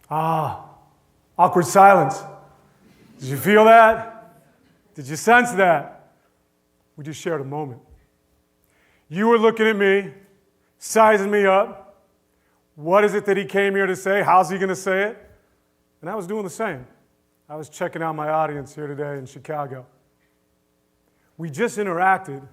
Awkward silence. Did you feel that? Did you sense that? We just shared a moment. You were looking at me, sizing me up. What is it that he came here to say? How's he going to say it? And I was doing the same. I was checking out my audience here today in Chicago. We just interacted.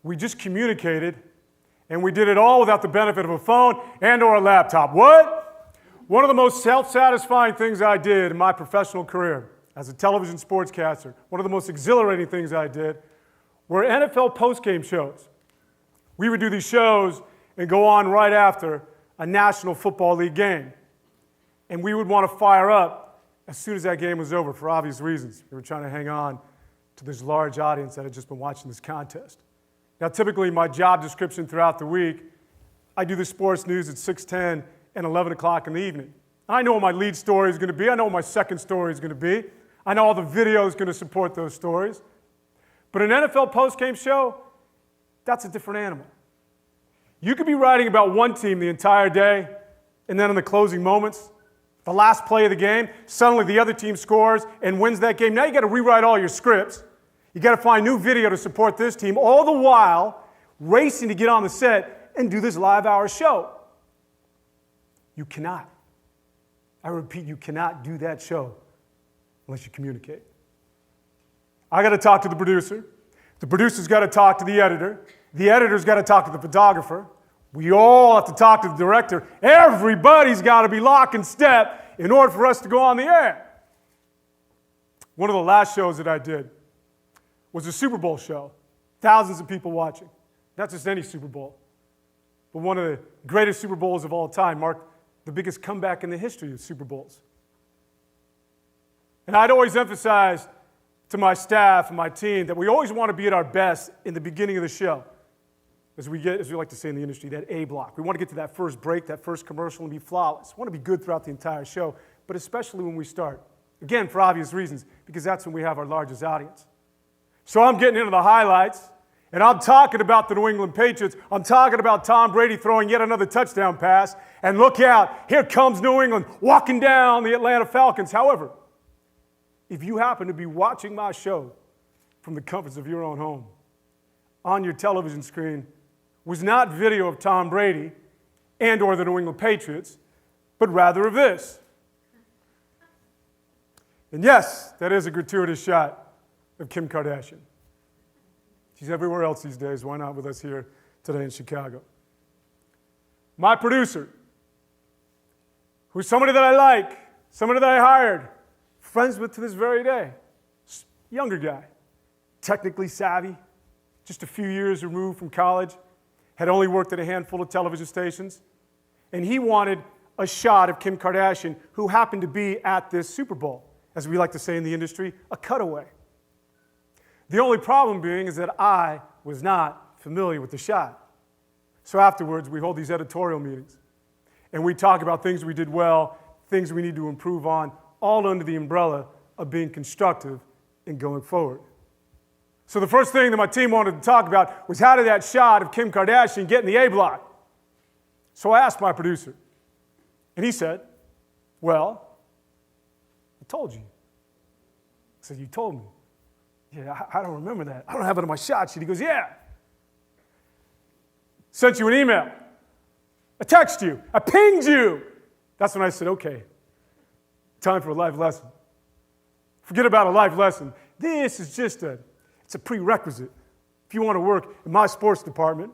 We just communicated. And we did it all without the benefit of a phone and or a laptop. What? One of the most self-satisfying things I did in my professional career as a television sportscaster, one of the most exhilarating things I did, were NFL postgame shows. We would do these shows and go on right after a National Football League game. And we would want to fire up as soon as that game was over for obvious reasons. We were trying to hang on to this large audience that had just been watching this contest. Now, typically, my job description throughout the week, I do the sports news at 6:10 and 11 o'clock in the evening. I know what my lead story is going to be. I know what my second story is going to be. I know all the video is going to support those stories. But an NFL postgame show, that's a different animal. You could be writing about one team the entire day, and then in the closing moments, the last play of the game, suddenly the other team scores and wins that game. Now you got to rewrite all your scripts. You got to find new video to support this team, all the while racing to get on the set and do this live hour show. You cannot. I repeat, you cannot do that show unless you communicate. I got to talk to the producer. The producer's got to talk to the editor. The editor's got to talk to the photographer. We all have to talk to the director. Everybody's got to be lock and step in order for us to go on the air. One of the last shows that I did was a Super Bowl show. Thousands of people watching. Not just any Super Bowl, but one of the greatest Super Bowls of all time, marked the biggest comeback in the history of Super Bowls. And I'd always emphasize to my staff and my team that we always want to be at our best in the beginning of the show. As we like to say in the industry, that A block. We want to get to that first break, that first commercial, and be flawless. We want to be good throughout the entire show, but especially when we start. Again, for obvious reasons, because that's when we have our largest audience. So I'm getting into the highlights, and I'm talking about the New England Patriots. I'm talking about Tom Brady throwing yet another touchdown pass, and look out, here comes New England walking down the Atlanta Falcons. However, if you happen to be watching my show from the comforts of your own home, on your television screen was not video of Tom Brady and or the New England Patriots, but rather of this. And yes, that is a gratuitous shot of Kim Kardashian. She's everywhere else these days. Why not with us here today in Chicago? My producer, who's somebody that I like, somebody that I hired, friends with to this very day, younger guy, technically savvy, just a few years removed from college, had only worked at a handful of television stations, and he wanted a shot of Kim Kardashian, who happened to be at this Super Bowl, as we like to say in the industry, a cutaway. The only problem being is that I was not familiar with the shot. So afterwards, we hold these editorial meetings, and we talk about things we did well, things we need to improve on, all under the umbrella of being constructive and going forward. So the first thing that my team wanted to talk about was how did that shot of Kim Kardashian get in the A block? So I asked my producer, and he said, well, I told you. I said, you told me. Yeah, I don't remember that. I don't have it on my shot sheet. He goes, yeah. Sent you an email. I texted you. I pinged you. That's when I said, okay, time for a life lesson. Forget about a life lesson. This is just it's a prerequisite. If you want to work in my sports department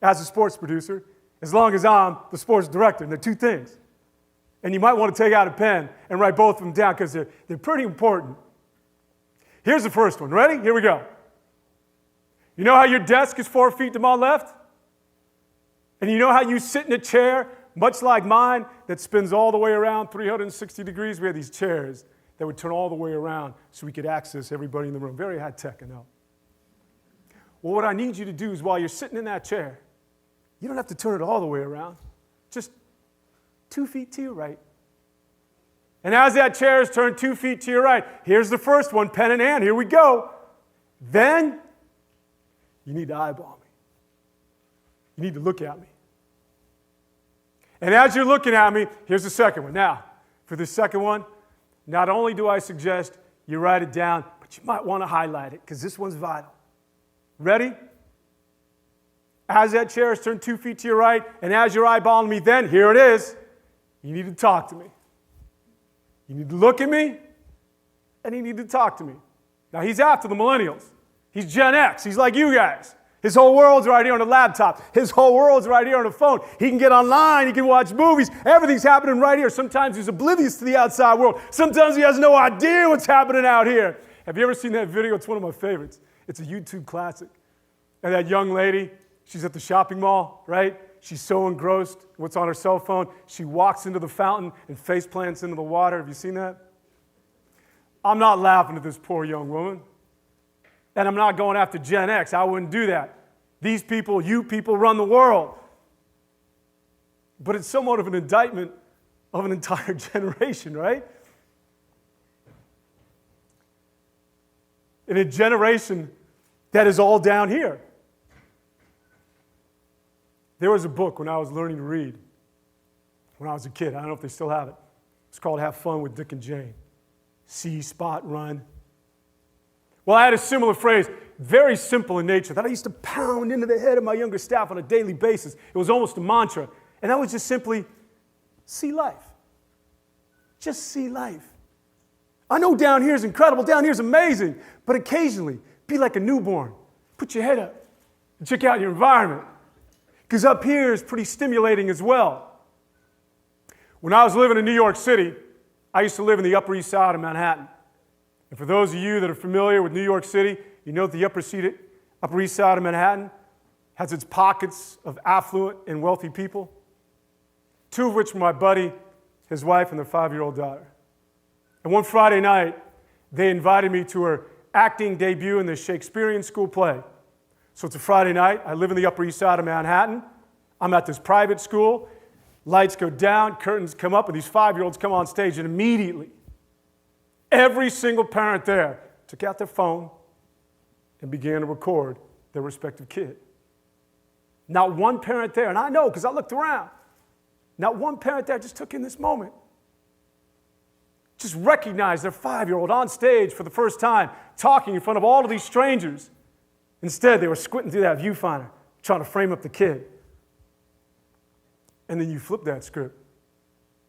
as a sports producer, as long as I'm the sports director, and they're two things. And you might want to take out a pen and write both of them down because they're pretty important. Here's the first one. Ready? Here we go. You know how your desk is 4 feet to my left? And you know how you sit in a chair, much like mine, that spins all the way around 360 degrees? We had these chairs that would turn all the way around so we could access everybody in the room. Very high tech, I know. Well, what I need you to do is while you're sitting in that chair, you don't have to turn it all the way around. Just 2 feet to your right. And as that chair is turned 2 feet to your right, here's the first one, pen in hand, here we go. Then, you need to eyeball me. You need to look at me. And as you're looking at me, here's the second one. Now, for the second one, not only do I suggest you write it down, but you might want to highlight it because this one's vital. Ready? As that chair is turned 2 feet to your right, and as you're eyeballing me, then here it is. You need to talk to me. You need to look at me, and you need to talk to me. Now, he's after the millennials. He's Gen X. He's like you guys. His whole world's right here on the laptop. His whole world's right here on the phone. He can get online. He can watch movies. Everything's happening right here. Sometimes he's oblivious to the outside world. Sometimes he has no idea what's happening out here. Have you ever seen that video? It's one of my favorites. It's a YouTube classic. And that young lady, she's at the shopping mall, right? She's so engrossed in what's on her cell phone. She walks into the fountain and face plants into the water. Have you seen that? I'm not laughing at this poor young woman. And I'm not going after Gen X. I wouldn't do that. These people, you people, run the world. But it's somewhat of an indictment of an entire generation, right? In a generation that is all down here. There was a book when I was learning to read, when I was a kid. I don't know if they still have it. It's called Have Fun with Dick and Jane. See, spot, run. Well, I had a similar phrase, very simple in nature, that I used to pound into the head of my younger staff on a daily basis. It was almost a mantra. And that was just simply, see life. Just see life. I know down here is incredible, down here is amazing, but occasionally, be like a newborn. Put your head up and check out your environment. Because up here is pretty stimulating as well. When I was living in New York City, I used to live in the Upper East Side of Manhattan. And for those of you that are familiar with New York City, you know that the Upper East Side of Manhattan has its pockets of affluent and wealthy people, 2 of which were my buddy, his wife, and their 5-year-old daughter. And one Friday night, they invited me to her acting debut in the Shakespearean school play. So it's a Friday night. I live in the Upper East Side of Manhattan. I'm at this private school. Lights go down, curtains come up, and these 5-year-olds come on stage, and immediately, every single parent there took out their phone and began to record their respective kid. Not one parent there, and I know because I looked around, not one parent there just took in this moment. Just recognized their 5-year-old on stage for the first time, talking in front of all of these strangers. Instead, they were squinting through that viewfinder, trying to frame up the kid. And then you flip that script.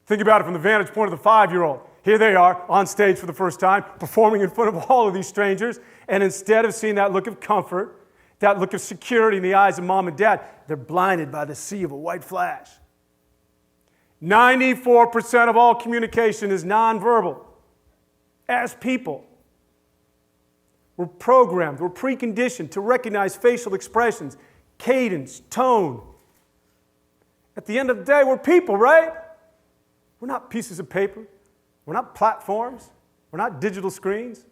Think about it from the vantage point of the 5-year-old. Here they are on stage for the first time, performing in front of all of these strangers, and instead of seeing that look of comfort, that look of security in the eyes of mom and dad, they're blinded by the sea of a white flash. 94% of all communication is nonverbal. As people, we're programmed, we're preconditioned to recognize facial expressions, cadence, tone. At the end of the day, we're people, right? We're not pieces of paper. We're not platforms. We're not digital screens.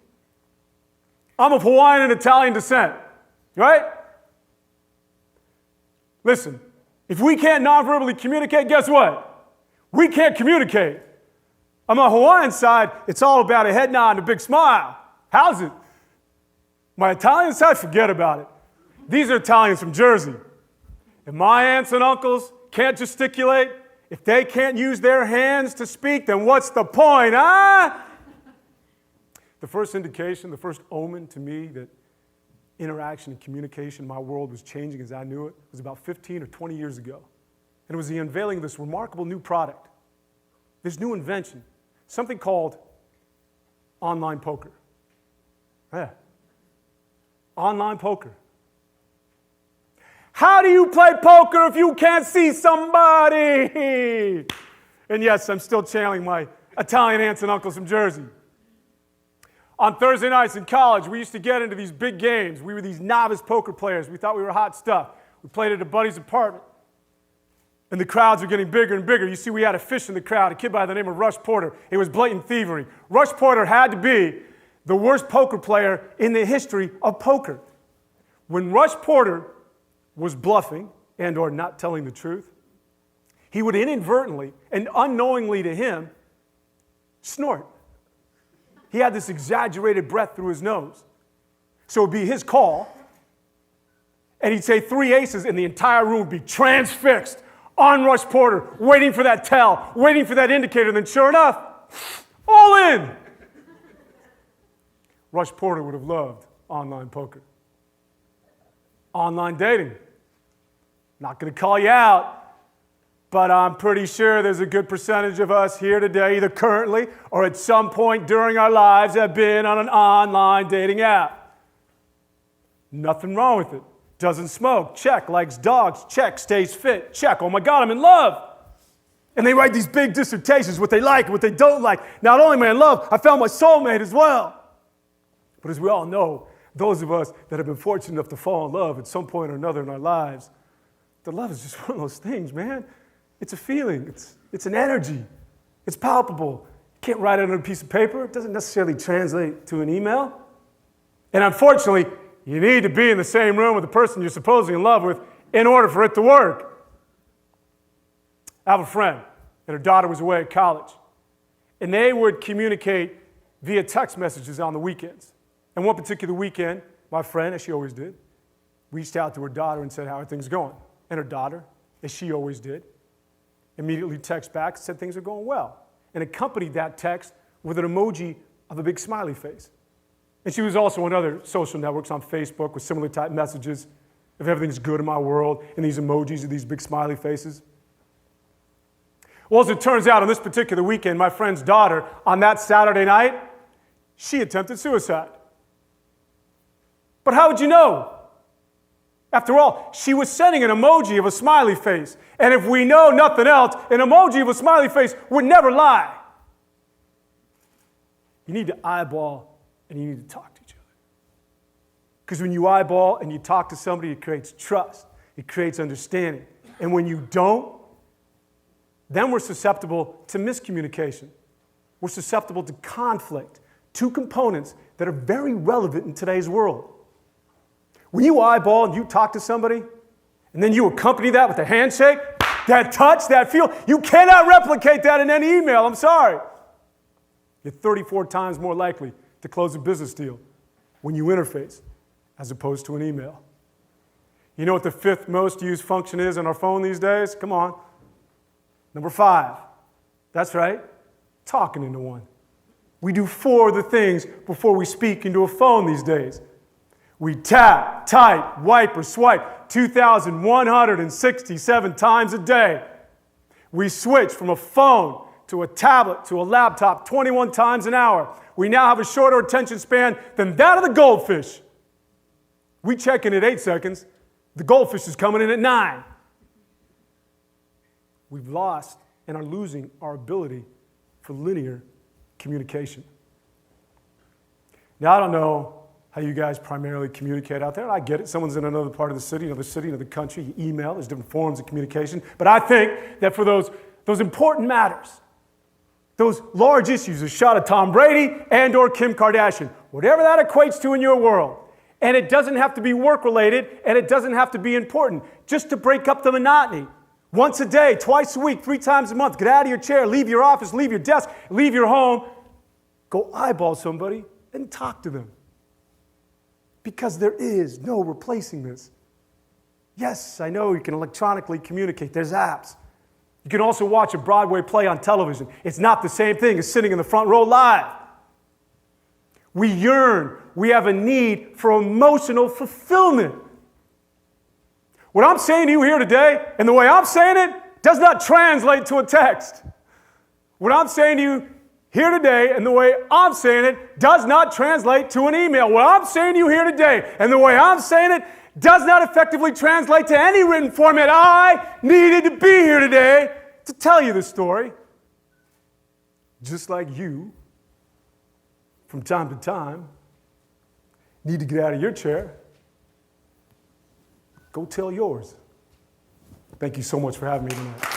I'm of Hawaiian and Italian descent, right? Listen, if we can't non-verbally communicate, guess what? We can't communicate. On my Hawaiian side, it's all about a head nod and a big smile. How's it? My Italian side, forget about it. These are Italians from Jersey. If my aunts and uncles can't gesticulate, if they can't use their hands to speak, then what's the point, huh? The first indication, the first omen to me that interaction and communication, my world was changing as I knew it, was about 15 or 20 years ago. And it was the unveiling of this remarkable new product, this new invention, something called online poker. Yeah. Online poker. How do you play poker if you can't see somebody? And yes, I'm still channeling my Italian aunts and uncles from Jersey. On Thursday nights in college, we used to get into these big games. We were these novice poker players. We thought we were hot stuff. We played at a buddy's apartment. And the crowds were getting bigger and bigger. You see, we had a fish in the crowd, a kid by the name of Rush Porter. It was blatant thievery. Rush Porter had to be the worst poker player in the history of poker. When Rush Porter was bluffing and or not telling the truth, he would inadvertently and unknowingly to him snort. He had this exaggerated breath through his nose. So it would be his call, and he'd say 3 aces, and the entire room would be transfixed on Rush Porter, waiting for that tell, waiting for that indicator. And then sure enough, All in. Rush Porter would have loved online poker. Online dating. Not going to call you out, but I'm pretty sure there's a good percentage of us here today, either currently or at some point during our lives, have been on an online dating app. Nothing wrong with it. Doesn't smoke, check. Likes dogs, check. Stays fit, check. Oh my God, I'm in love. And they write these big dissertations, what they like and what they don't like. Not only am I in love, I found my soulmate as well. But as we all know, those of us that have been fortunate enough to fall in love at some point or another in our lives, the love is just one of those things, man. It's a feeling. It's an energy. It's palpable. You can't write it on a piece of paper. It doesn't necessarily translate to an email. And unfortunately, you need to be in the same room with the person you're supposedly in love with in order for it to work. I have a friend, and her daughter was away at college. And they would communicate via text messages on the weekends. And one particular weekend, my friend, as she always did, reached out to her daughter and said, how are things going? And her daughter, as she always did, immediately texted back and said things are going well. And accompanied that text with an emoji of a big smiley face. And she was also on other social networks on Facebook with similar type messages. If everything's good in my world, and these emojis of these big smiley faces. Well, as it turns out, on this particular weekend, my friend's daughter, on that Saturday night, she attempted suicide. But how would you know? After all, she was sending an emoji of a smiley face. And if we know nothing else, an emoji of a smiley face would never lie. You need to eyeball and you need to talk to each other. Because when you eyeball and you talk to somebody, it creates trust. It creates understanding. And when you don't, then we're susceptible to miscommunication. We're susceptible to conflict. Two components that are very relevant in today's world. When you eyeball and you talk to somebody, and then you accompany that with a handshake, that touch, that feel, you cannot replicate that in any email, I'm sorry. You're 34 times more likely to close a business deal when you interface as opposed to an email. You know what the 5th most used function is on our phone these days? Come on. Number 5. That's right, talking into one. We do 4 of the things before we speak into a phone these days. We tap, type, wipe, or swipe 2,167 times a day. We switch from a phone to a tablet to a laptop 21 times an hour. We now have a shorter attention span than that of the goldfish. We check in at 8 seconds. The goldfish is coming in at 9. We've lost and are losing our ability for linear communication. Now, I don't know how you guys primarily communicate out there. I get it. Someone's in another part of the city, another country, you email. There's different forms of communication. But I think that for those important matters, those large issues, a shot of Tom Brady and or Kim Kardashian, whatever that equates to in your world, and it doesn't have to be work-related, and it doesn't have to be important, just to break up the monotony. Once a day, twice a week, 3 times a month, get out of your chair, leave your office, leave your desk, leave your home, go eyeball somebody and talk to them. Because there is no replacing this. Yes, I know you can electronically communicate. There's apps. You can also watch a Broadway play on television. It's not the same thing as sitting in the front row live. We yearn. We have a need for emotional fulfillment. What I'm saying to you here today, and the way I'm saying it, does not translate to a text. What I'm saying to you here today, and the way I'm saying it, does not translate to an email. What I'm saying to you here today, and the way I'm saying it, does not effectively translate to any written format. I needed to be here today to tell you this story. Just like you, from time to time, need to get out of your chair. Go tell yours. Thank you so much for having me tonight.